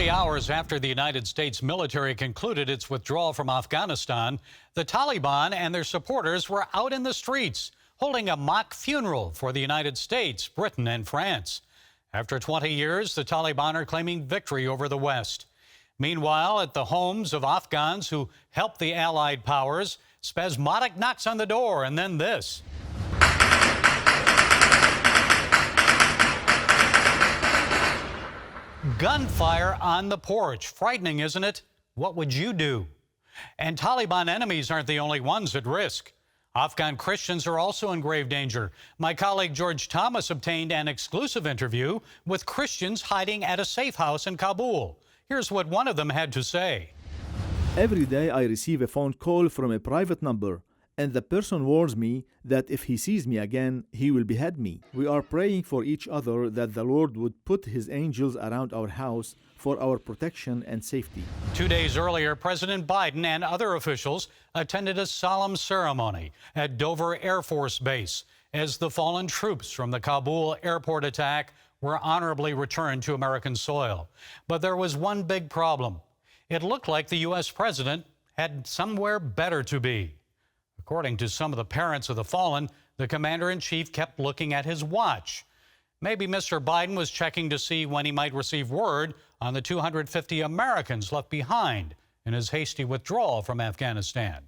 Only hours after the United States military concluded its withdrawal from Afghanistan, the Taliban and their supporters were out in the streets, holding a mock funeral for the United States, Britain, and France. After 20 years, the Taliban are claiming victory over the West. Meanwhile, at the homes of Afghans who helped the Allied powers, spasmodic knocks on the door, and then this. Gunfire on the porch. Frightening, isn't it? What would you do? And Taliban enemies aren't the only ones at risk. Afghan Christians are also in grave danger. My colleague George Thomas obtained an exclusive interview with Christians hiding at a safe house in Kabul. Here's what one of them had to say. Every day I receive a phone call from a private number, and the person warns me that if he sees me again, he will behead me. We are praying for each other that the Lord would put his angels around our house for our protection and safety. 2 days earlier, President Biden and other officials attended a solemn ceremony at Dover Air Force Base as the fallen troops from the Kabul airport attack were honorably returned to American soil. But there was one big problem. It looked like the U.S. president had somewhere better to be. According to some of the parents of the fallen, the commander-in-chief kept looking at his watch. Maybe Mr. Biden was checking to see when he might receive word on the 250 Americans left behind in his hasty withdrawal from Afghanistan.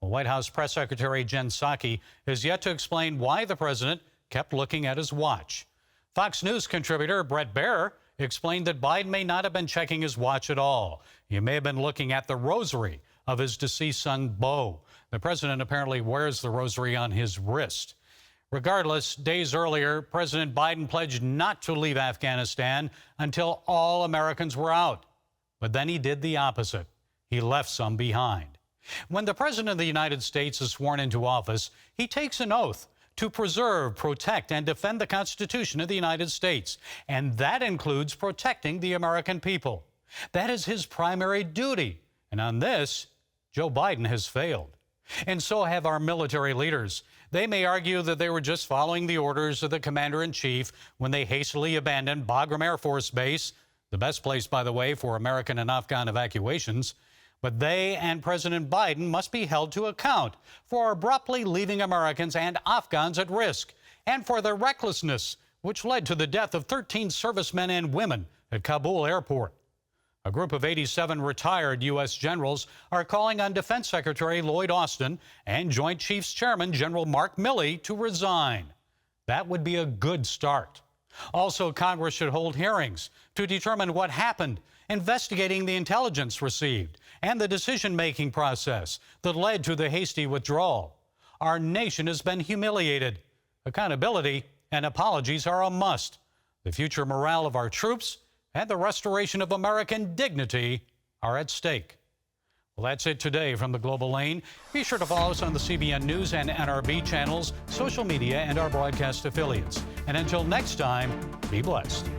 Well, White House Press Secretary Jen Psaki has yet to explain why the president kept looking at his watch. Fox News contributor Bret Baier explained that Biden may not have been checking his watch at all. He may have been looking at the rosary of his deceased son, Beau. The president apparently wears the rosary on his wrist. Regardless, days earlier, President Biden pledged not to leave Afghanistan until all Americans were out. But then he did the opposite. He left some behind. When the President of the United States is sworn into office, he takes an oath to preserve, protect, and defend the Constitution of the United States. And that includes protecting the American people. That is his primary duty. And on this, Joe Biden has failed. And so have our military leaders. They may argue that they were just following the orders of the commander-in-chief when they hastily abandoned Bagram Air Force Base, the best place, by the way, for American and Afghan evacuations. But they and President Biden must be held to account for abruptly leaving Americans and Afghans at risk, and for their recklessness, which led to the death of 13 servicemen and women at Kabul airport. A group of 87 retired U.S. generals are calling on Defense Secretary Lloyd Austin and Joint Chiefs Chairman General Mark Milley to resign. That would be a good start. Also, Congress should hold hearings to determine what happened, investigating the intelligence received and the decision-making process that led to the hasty withdrawal. Our nation has been humiliated. Accountability and apologies are a must. The future morale of our troops and the restoration of American dignity are at stake. Well, that's it today from the Global Lane. Be sure to follow us on the CBN News and NRB channels, social media, and our broadcast affiliates. And until next time, be blessed.